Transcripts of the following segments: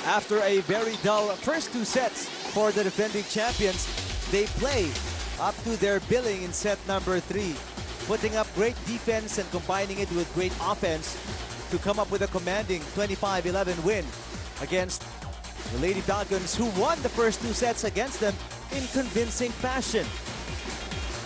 After a very dull first two sets for the defending champions, they play up to their billing in set number 3, putting up great defense and combining it with great offense to come up with a commanding 25-11 win against the Lady Falcons, who won the first two sets against them in convincing fashion.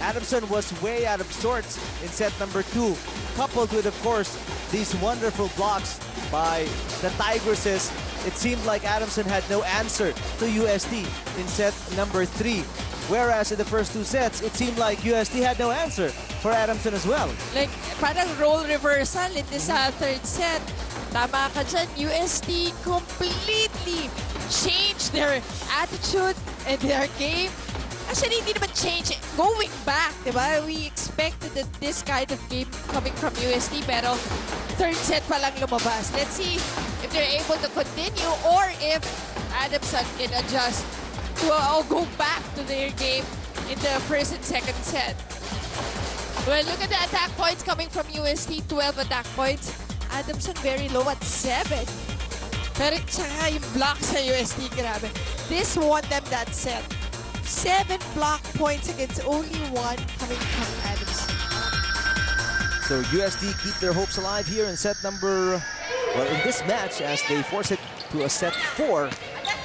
Adamson was way out of sorts in set number 2, coupled with, of course, these wonderful blocks by the Tigresses. It seemed like Adamson had no answer to UST in set number 3. Whereas in the first two sets, it seemed like UST had no answer for Adamson as well. Like, parang role reversal in this third set. Tama ka dyan, UST completely changed their attitude and their game. Actually, hindi naman change. Going back, diba? We expected that this kind of game coming from UST, pero third set pa lang lumabas. Let's see if they're able to continue or if Adamson can adjust to go back to their game in the first and second set. Well, look at the attack points coming from UST, 12 attack points. Adamson very low at 7. Pero tsaka yung blocks sa UST, grabe. This won them that set. 7 block points against only 1 coming from Adamson. So UST keep their hopes alive here in set number, well, in this match, as they force it to a set 4.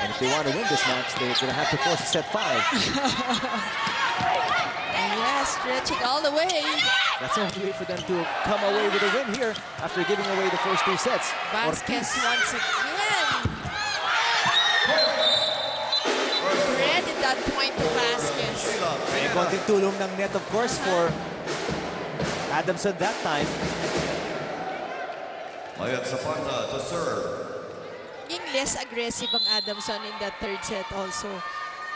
And if they want to win this match, they're going to have to force a set 5. Yeah, stretching all the way. That's the only way for them to come away with a win here after giving away the first two sets. Vasquez once again. Credit that point to Vasquez. May konting tulong ng net, of course, for Adamson that time. Mayat Zapata to serve. Yung less aggressive ang Adamson in that third set also.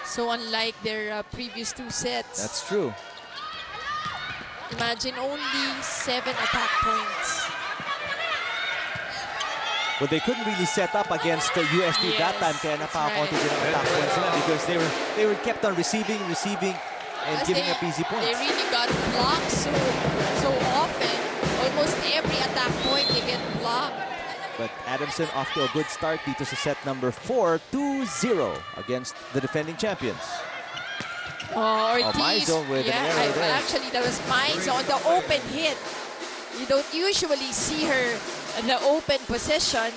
So unlike their previous two sets. That's true. Imagine only 7 attack points. Well, they couldn't really set up against UST that time, kaya napakakonti din ang attack points nila because they were kept on receiving, and giving up easy points. They really got blocked so often. Almost every attack point they get blocked. But Adamson off to a good start dito sa set number 4, 2-0 against the defending champions. Oh, Ortiz. Maizo with an error there. Actually, that was Maizo on the open hit. You don't usually see her in the open position.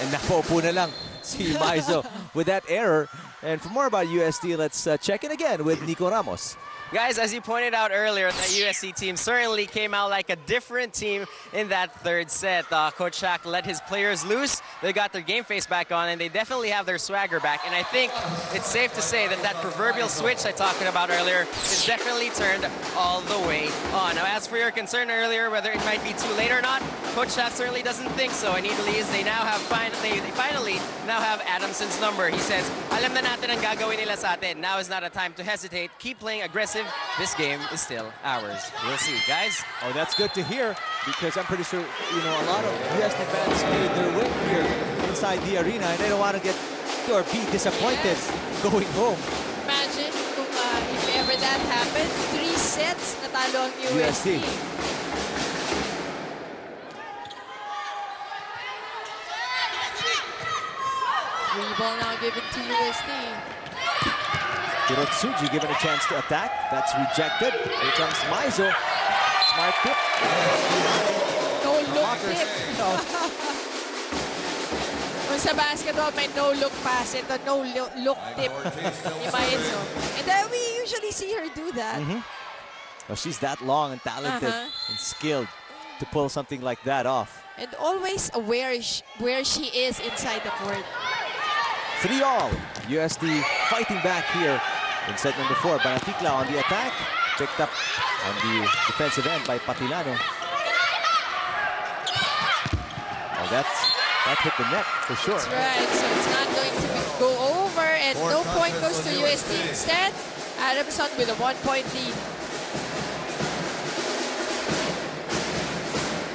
And napaupo na lang si Maizo with that error. And for more about UST, let's check in again with Nico Ramos. Guys, as you pointed out earlier, the USC team certainly came out like a different team in that third set. Coach Shaq let his players loose. They got their game face back on, and they definitely have their swagger back. And I think it's safe to say that that proverbial switch I talked about earlier is definitely turned all the way on. Now, as for your concern earlier, whether it might be too late or not, Coach Shaq certainly doesn't think so. And he believes they now have they finally now have Adamson's number. He says, "Alam na natin ang gagawin nila sa atin. Now is not a time to hesitate. Keep playing aggressive. This game is still ours." We'll see, guys. Oh, that's good to hear, because I'm pretty sure, you know, a lot of UST fans made their way here inside the arena, and they don't want to get or be disappointed going home. Imagine kung if ever that happened, 3 sets natalo ang UST. Free ball now given to UST. Hirotsuji given a chance to attack. That's rejected. Here comes Maizo. Smart tip. No look tip. No. Kung sa basketball may no look pass, ito no look tip ni Maizo. And we usually see her do that. Well, she's that long and talented and skilled to pull something like that off. And always aware where she is inside the court. 3-all. UST fighting back here in set number 4. Banatikla on the attack. Picked up on the defensive end by Patilano. Oh, that hit the net for sure. That's right. So it's not going to go over, and no point goes to UST. Instead, Adamson with a 1-point lead.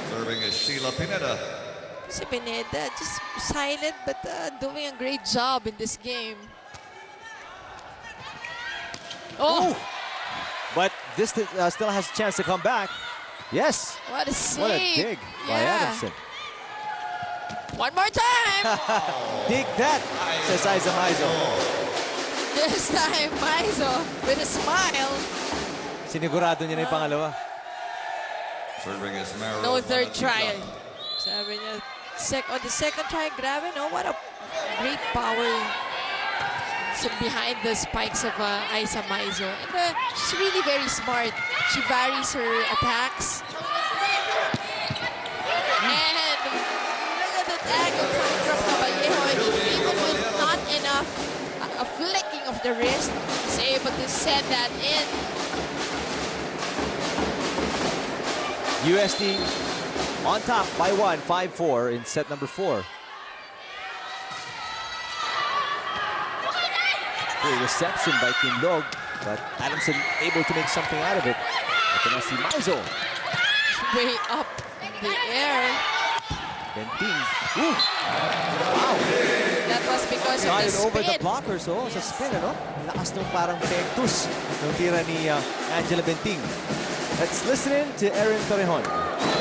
Serving is Sheila Pineda. Si Pineda, just silent but doing a great job in this game. Oh! But this still has a chance to come back. Yes. What a save. What a dig by Adamson. One more time! Dig that, says Isa Maizo. This time, Maizo, with a smile. Sinigurado niya na yung pangalawa. Serving is Maro. No third try. Sabi niya, on the second try, grabe, no? What a great power behind the spikes of Isa Maizo. And she's really very smart. She varies her attacks. And look at that angle coming from Caballero. And even with not enough, a flicking of the wrist, he's able to send that in. UST on top by 1, 5-4 in set number 4. Good reception by Kim Log, but Adamson able to make something out of it. Ito na si Maizo. Way up in the air. Benting. Ooh. Wow. That was because of Got the it over the spin. blockers, oh, sa spin, ano? Lakas nung parang pektus ng tira ni Angela Benting. Let's listen in to Erin Torrejon.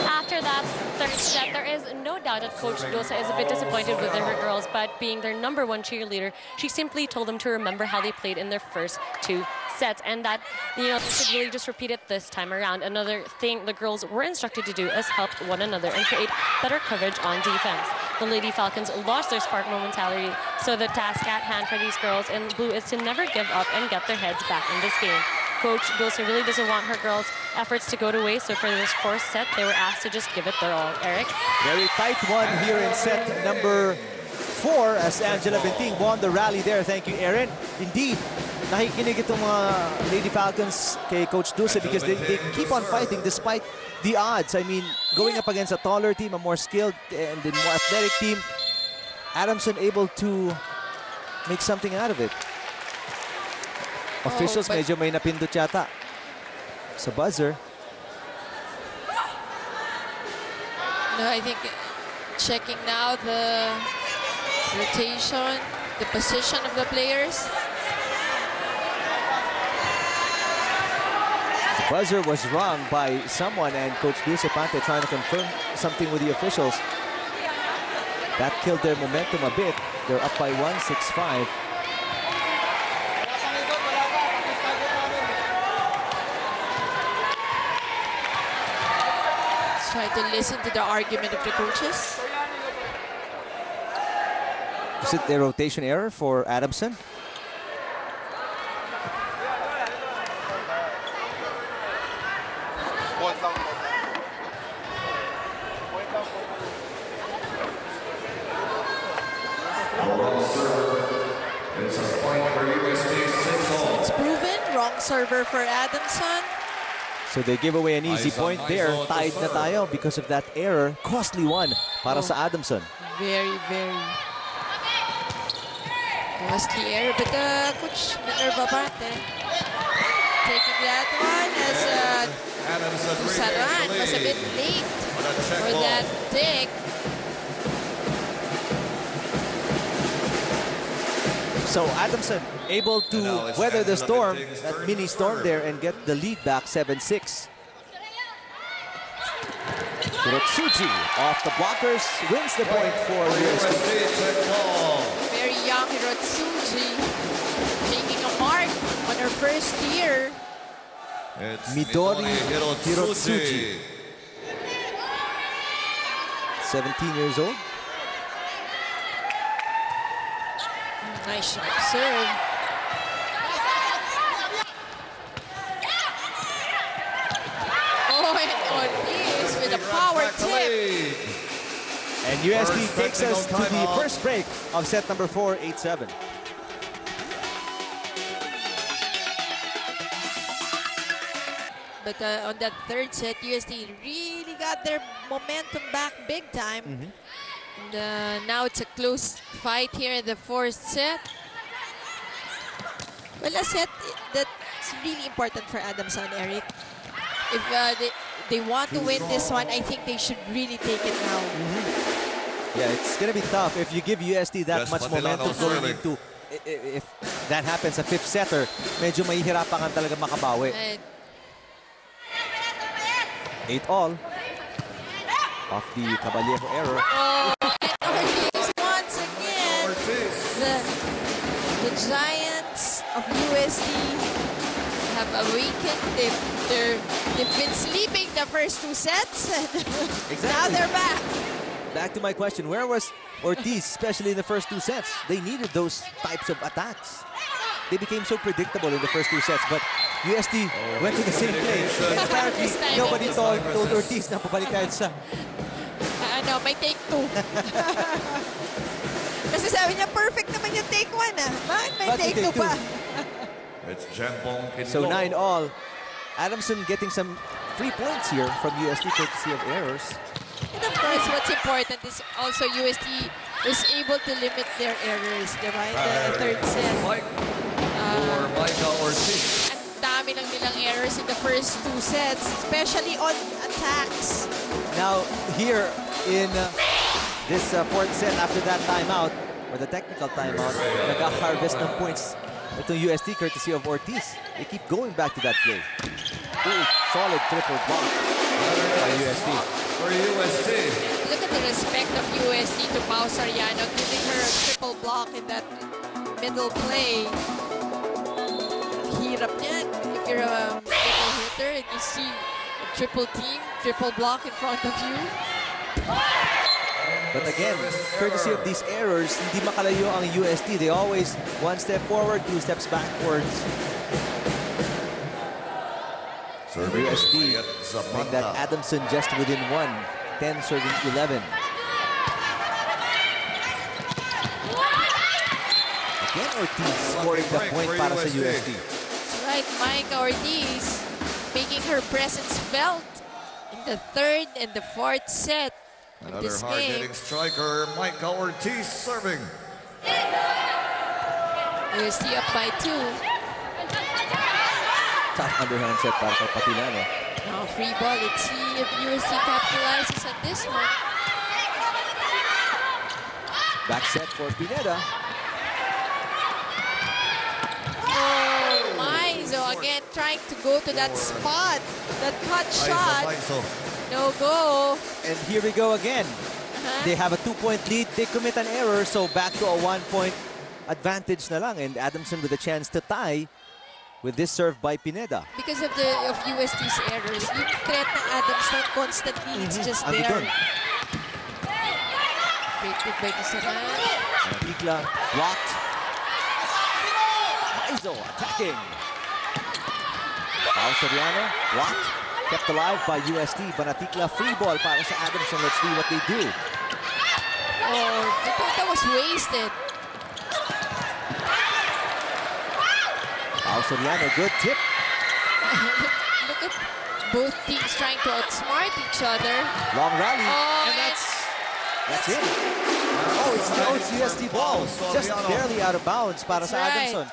After that third set, there is no doubt that Coach Dosa is a bit disappointed with her girls, but being their #1 cheerleader, she simply told them to remember how they played in their first 2 sets, and that, you know, they should really just repeat it this time around. Another thing the girls were instructed to do is help one another and create better coverage on defense. The Lady Falcons lost their spark momentarily, so the task at hand for these girls in blue is to never give up and get their heads back in this game. Coach Dosa really doesn't want her girls' efforts to go to waste, so for this 4th set, they were asked to just give it their all. Eric? Very tight one here in set number 4 as Angela Benting won the rally there. Thank you, Erin. Indeed, nakikinig itong mga Lady Falcons kay Coach Dosa because they keep on fighting despite the odds. I mean, going up against a taller team, a more skilled and a more athletic team, Adamson able to make something out of it. Officials medyo may napindot yata sa buzzer. No, I think checking now the rotation, the position of the players. The buzzer was rung by someone and Coach Dulce Pante trying to confirm something with the officials. That killed their momentum a bit. They're up by 1, 6-5. Try to listen to the argument of the coaches. Is it a rotation error for Adamson? It's proven, wrong server for Adamson. So they give away an easy point there. Tied na tayo because of that error. Costly one para sa Adamson. Very, very costly error. But Coach Minerva Pante taking that one as Tusaran was a bit late for that dig. So Adamson able to weather the storm, that mini storm there, and get the lead back 7-6. Hirotsuji off the blockers wins the point for UST. Very young Hirotsuji taking a mark on her first year. Midori Hirotsuji, 17 years old. Nice sharp serve. Oh, and Ortiz with a power tip. And UST takes us to the first break of set number 4, 8-7. But on that third set, UST really got their momentum back big time. And now it's a close fight here in the 4th set. Well, a set that's really important for Adamson, Eric. If they want to win this one, I think they should really take it now. Yeah, it's going to be tough if you give UST that much momentum going into. If that happens, a 5th setter, medyo mahihirapan ka talaga makabawi. 8-all off the Caballero error. Oh, Giants of UST have awakened. They've been sleeping the first 2 sets. And now they're back. Back to my question, where was Ortiz, especially in the first 2 sets? They needed those types of attacks. They became so predictable in the first 2 sets, but UST went to the same play. And apparently, nobody told Ortiz na pabalik tayo sa... may take 2. Kasi sabi niya, perfect naman yung take 1 ah. Bakit may take 2 pa? It's Jampong So 9-all. Adamson getting some free points here from UST courtesy of errors. And of course, what's important is also UST was able to limit their errors, diba? In the third set. Ang dami lang nilang errors in the first 2 sets, especially on attacks. Now, here in this 4th set, after that timeout, or the technical timeout, nag-harvest ng points itong UST courtesy of Ortiz. They keep going back to that play. Ooh, solid triple block by UST. For UST. Look at the respect of UST to Pao Soriano, giving her a triple block in that middle play. Hirap niyan. If you're a middle hitter and you see a triple team, triple block in front of you. But again, courtesy of these errors, hindi makalayo ang UST. They always 1 step forward, 2 steps backwards. UST make that Adamson just within 1, 10 serving 11. Again, Ortiz scoring the point para sa UST. Right, Micah Ortiz making her presence felt in the 3rd and the 4th set. Another hard-hitting striker, Micah Ortiz serving. UST up by 2. Tough underhand set para kay Patilano. Now free ball. Let's see if UST capitalizes on this one. Back set for Pineda. Oh my! So again, trying to go to that spot, that cut shot. No go. And here we go again. They have a 2-point lead. They commit an error, so back to a 1-point advantage na lang. And Adamson with a chance to tie with this serve by Pineda. Because of UST's errors, yung threat ng Adamson constantly, it's just there. Great pick by Kusaran. Banatila blocked. Maizo attacking. Pao Soriano blocked. Kept alive by UST. Banatila free ball para sa Adamson. Let's see what they do. Oh, the point that was wasted. Pao Soriano, good tip. Look at both teams trying to outsmart each other. Long rally. Oh, and that's it. Oh, it's UST ball. Just barely out of bounds para sa Adamson.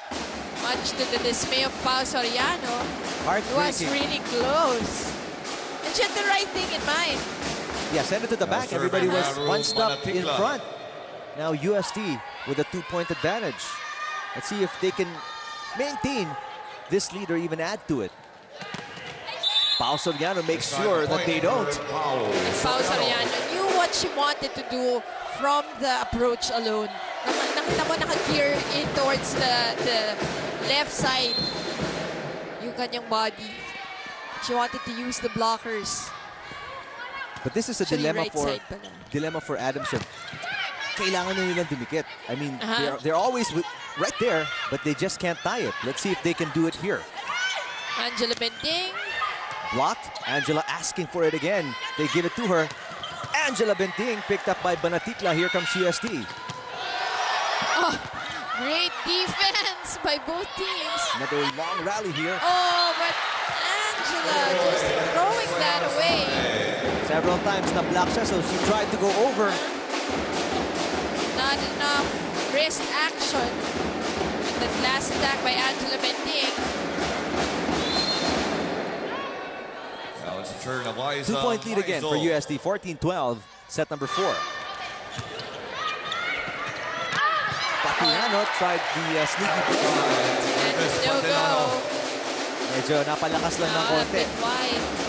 Much to the dismay of Pao Soriano. It was really close. And she had the right thing in mind. Yeah, send it to the back. Everybody was 1 step in front. Now UST with a 2-point advantage. Let's see if they can maintain this lead or even add to it. Pao Soriano makes sure that they don't. Pao Soriano knew what she wanted to do from the approach alone. Nakita mo naka-gear in towards the left side yung kanyang body. She wanted to use the blockers. But this is a dilemma for Adamson. Kailangan na nilang dumikit. I mean, they're always right there, but they just can't tie it. Let's see if they can do it here. Angela Benting. Blocked. Angela asking for it again. They give it to her. Angela Benting picked up by Banatila. Here comes UST. Oh, great defense by both teams. Another long rally here. Oh, but Angela just throwing that away. Several times na block siya, so she tried to go over. Not enough wrist action. That last attack by Angela Benting. 2-point lead again for UST, 14-12, set number 4. Patilano tried the sneaky pick. And no go. Medyo napalakas lang ng konti. Wide.